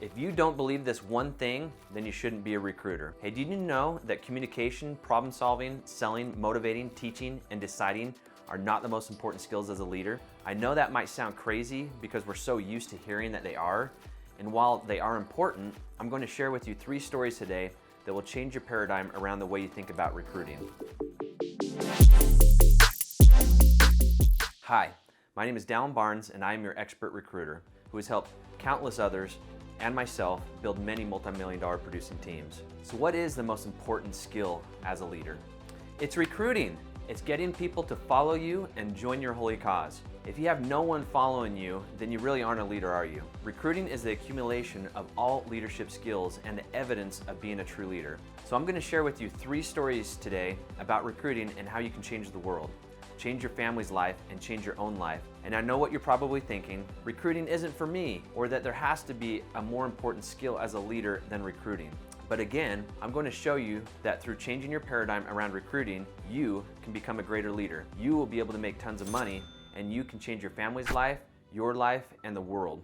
If you don't believe this one thing, then you shouldn't be a recruiter. Hey, did you know that communication, problem solving, selling, motivating, teaching, and deciding are not the most important skills as a leader? I know that might sound crazy because we're so used to hearing that they are. And while they are important, I'm going to share with you 3 stories today that will change your paradigm around the way you think about recruiting. Hi, my name is Dallin Barnes and I am your expert recruiter who has helped countless others and myself build many multi-million-dollar producing teams. So what is the most important skill as a leader? It's recruiting. It's getting people to follow you and join your holy cause. If you have no one following you, then you really aren't a leader, are you? Recruiting is the accumulation of all leadership skills and the evidence of being a true leader. So I'm going to share with you 3 stories today about recruiting and how you can change the world, change your family's life, and change your own life. And I know what you're probably thinking, recruiting isn't for me, or that there has to be a more important skill as a leader than recruiting. But again, I'm going to show you that through changing your paradigm around recruiting, you can become a greater leader. You will be able to make tons of money, and you can change your family's life, your life, and the world.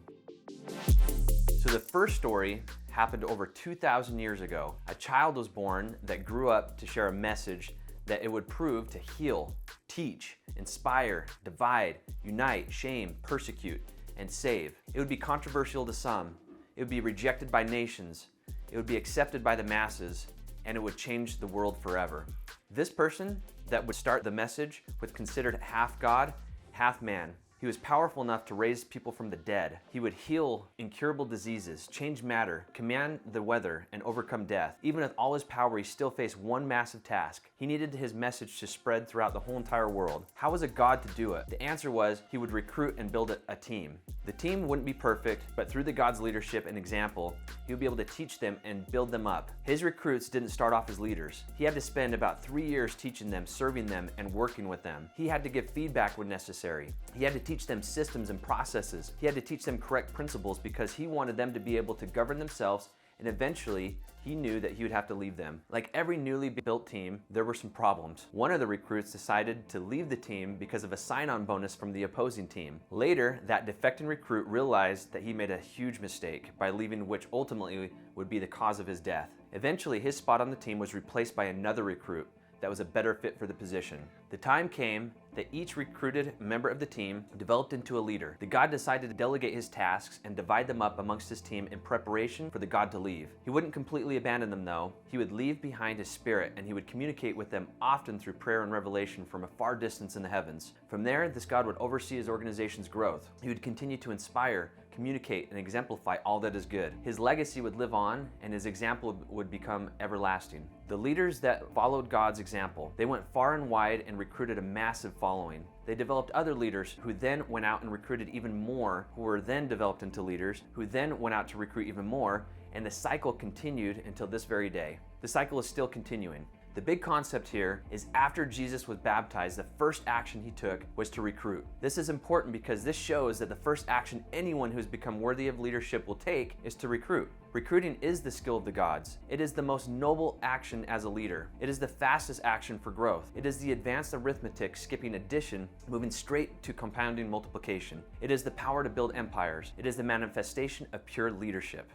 So the first story happened over 2,000 years ago. A child was born that grew up to share a message that it would prove to heal, teach, inspire, divide, unite, shame, persecute, and save. It would be controversial to some. It would be rejected by nations. It would be accepted by the masses, and it would change the world forever. This person that would start the message was considered half God, half man. He was powerful enough to raise people from the dead. He would heal incurable diseases, change matter, command the weather, and overcome death. Even with all his power, he still faced one massive task. He needed his message to spread throughout the whole entire world. How was a God to do it? The answer was he would recruit and build a team. The team wouldn't be perfect, but through the God's leadership and example, he would be able to teach them and build them up. His recruits didn't start off as leaders. He had to spend about 3 years teaching them, serving them, and working with them. He had to give feedback when necessary. He had to teach them systems and processes. He had to teach them correct principles because he wanted them to be able to govern themselves, and eventually he knew that he would have to leave them. Like every newly built team, there were some problems. One of the recruits decided to leave the team because of a sign-on bonus from the opposing team. Later, that defecting recruit realized that he made a huge mistake by leaving, which ultimately would be the cause of his death. Eventually, his spot on the team was replaced by another recruit that was a better fit for the position. The time came that each recruited member of the team developed into a leader. The God decided to delegate his tasks and divide them up amongst his team in preparation for the God to leave. He wouldn't completely abandon them though. He would leave behind his spirit and he would communicate with them often through prayer and revelation from a far distance in the heavens. From there, this God would oversee his organization's growth. He would continue to inspire, communicate, and exemplify all that is good. His legacy would live on and his example would become everlasting. The leaders that followed God's example, they went far and wide and recruited a massive following. They developed other leaders who then went out and recruited even more, who were then developed into leaders, who then went out to recruit even more, and the cycle continued until this very day. The cycle is still continuing. The big concept here is after Jesus was baptized, the first action he took was to recruit. This is important because this shows that the first action anyone who's become worthy of leadership will take is to recruit. Recruiting is the skill of the gods. It is the most noble action as a leader. It is the fastest action for growth. It is the advanced arithmetic, skipping addition, moving straight to compounding multiplication. It is the power to build empires. It is the manifestation of pure leadership.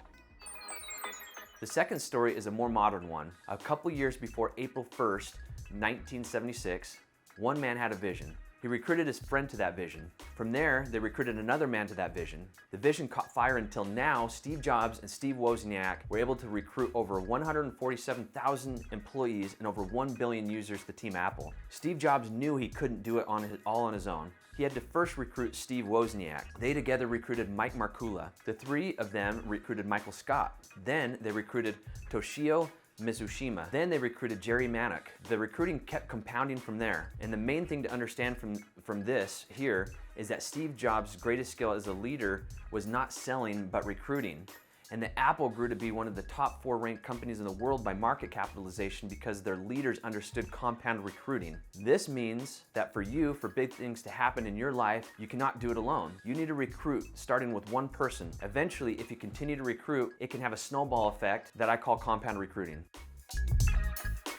The second story is a more modern one. A couple years before April 1st, 1976, one man had a vision. He recruited his friend to that vision. From there, they recruited another man to that vision. The vision caught fire until now Steve Jobs and Steve Wozniak were able to recruit over 147,000 employees and over 1 billion users to Team Apple. Steve Jobs knew he couldn't do it all on his own. He had to first recruit Steve Wozniak. They together recruited Mike Markula. The 3 of them recruited Michael Scott. Then they recruited Toshio Mizushima. Then they recruited Jerry Manick. The recruiting kept compounding from there. And the main thing to understand from this here is that Steve Jobs' greatest skill as a leader was not selling, but recruiting. And that Apple grew to be one of the top 4 ranked companies in the world by market capitalization because their leaders understood compound recruiting. This means that for you, for big things to happen in your life, you cannot do it alone. You need to recruit, starting with one person. Eventually, if you continue to recruit, it can have a snowball effect that I call compound recruiting.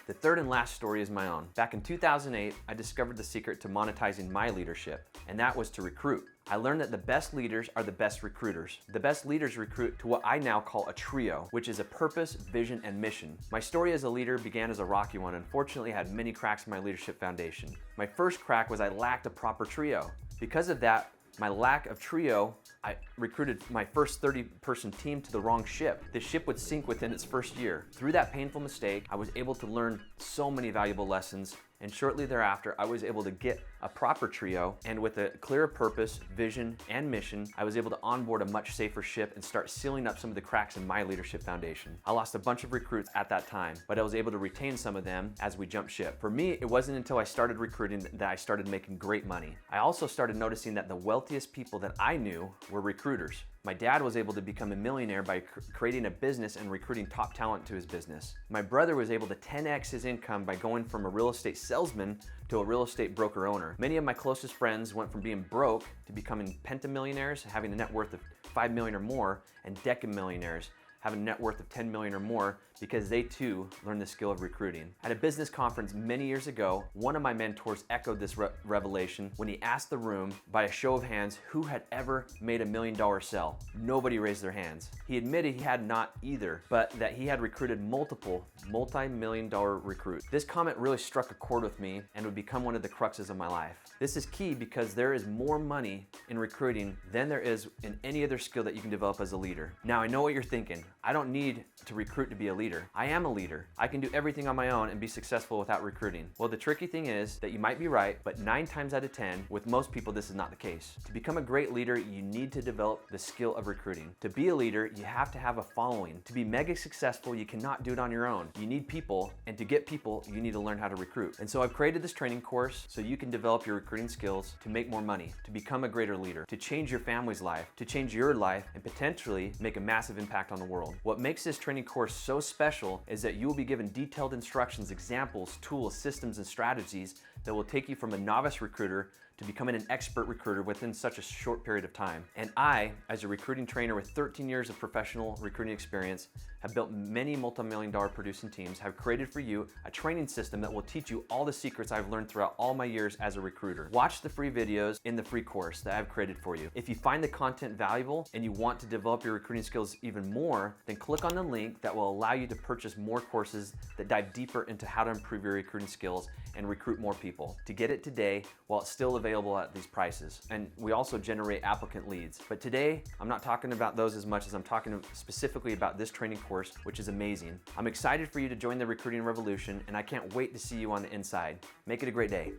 The third and last story is my own. Back in 2008, I discovered the secret to monetizing my leadership, and that was to recruit. I learned that the best leaders are the best recruiters. The best leaders recruit to what I now call a trio, which is a purpose, vision, and mission. My story as a leader began as a rocky one. Unfortunately, I had many cracks in my leadership foundation. My first crack was I lacked a proper trio. Because of that, my lack of trio, I recruited my first 30-person team to the wrong ship. The ship would sink within its first year. Through that painful mistake, I was able to learn so many valuable lessons, and shortly thereafter, I was able to get a proper trio, and with a clear purpose, vision, and mission, I was able to onboard a much safer ship and start sealing up some of the cracks in my leadership foundation. I lost a bunch of recruits at that time, but I was able to retain some of them as we jumped ship. For me, it wasn't until I started recruiting that I started making great money. I also started noticing that the wealthiest people that I knew were recruiters. My dad was able to become a millionaire by creating a business and recruiting top talent to his business. My brother was able to 10x his income by going from a real estate salesman to a real estate broker owner. Many of my closest friends went from being broke to becoming pentamillionaires, having a net worth of 5 million or more, and decamillionaires, having a net worth of 10 million or more, because they too learned the skill of recruiting. At a business conference many years ago, one of my mentors echoed this revelation when he asked the room by a show of hands who had ever made $1 million sell. Nobody raised their hands. He admitted he had not either, but that he had recruited multiple multi-million-dollar recruits. This comment really struck a chord with me and would become one of the cruxes of my life. This is key because there is more money in recruiting than there is in any other skill that you can develop as a leader. Now, I know what you're thinking. I don't need to recruit to be a leader. I am a leader. I can do everything on my own and be successful without recruiting. Well, the tricky thing is that you might be right, but 9 times out of 10, with most people, this is not the case. To become a great leader, you need to develop the skill of recruiting. To be a leader, you have to have a following. To be mega successful, you cannot do it on your own. You need people, and to get people, you need to learn how to recruit. And so I've created this training course so you can develop your recruiting skills to make more money, to become a greater leader, to change your family's life, to change your life, and potentially make a massive impact on the world. What makes this training course so special is that you will be given detailed instructions, examples, tools, systems, and strategies that will take you from a novice recruiter to becoming an expert recruiter within such a short period of time. And I, as a recruiting trainer with 13 years of professional recruiting experience, have built many multi-million-dollar producing teams, have created for you a training system that will teach you all the secrets I've learned throughout all my years as a recruiter. Watch the free videos in the free course that I've created for you. If you find the content valuable and you want to develop your recruiting skills even more, then click on the link that will allow you to purchase more courses that dive deeper into how to improve your recruiting skills and recruit more people. To get it today while it's still available at these prices. And we also generate applicant leads. But today, I'm not talking about those as much as I'm talking specifically about this training course, which is amazing. I'm excited for you to join the recruiting revolution, and I can't wait to see you on the inside. Make it a great day.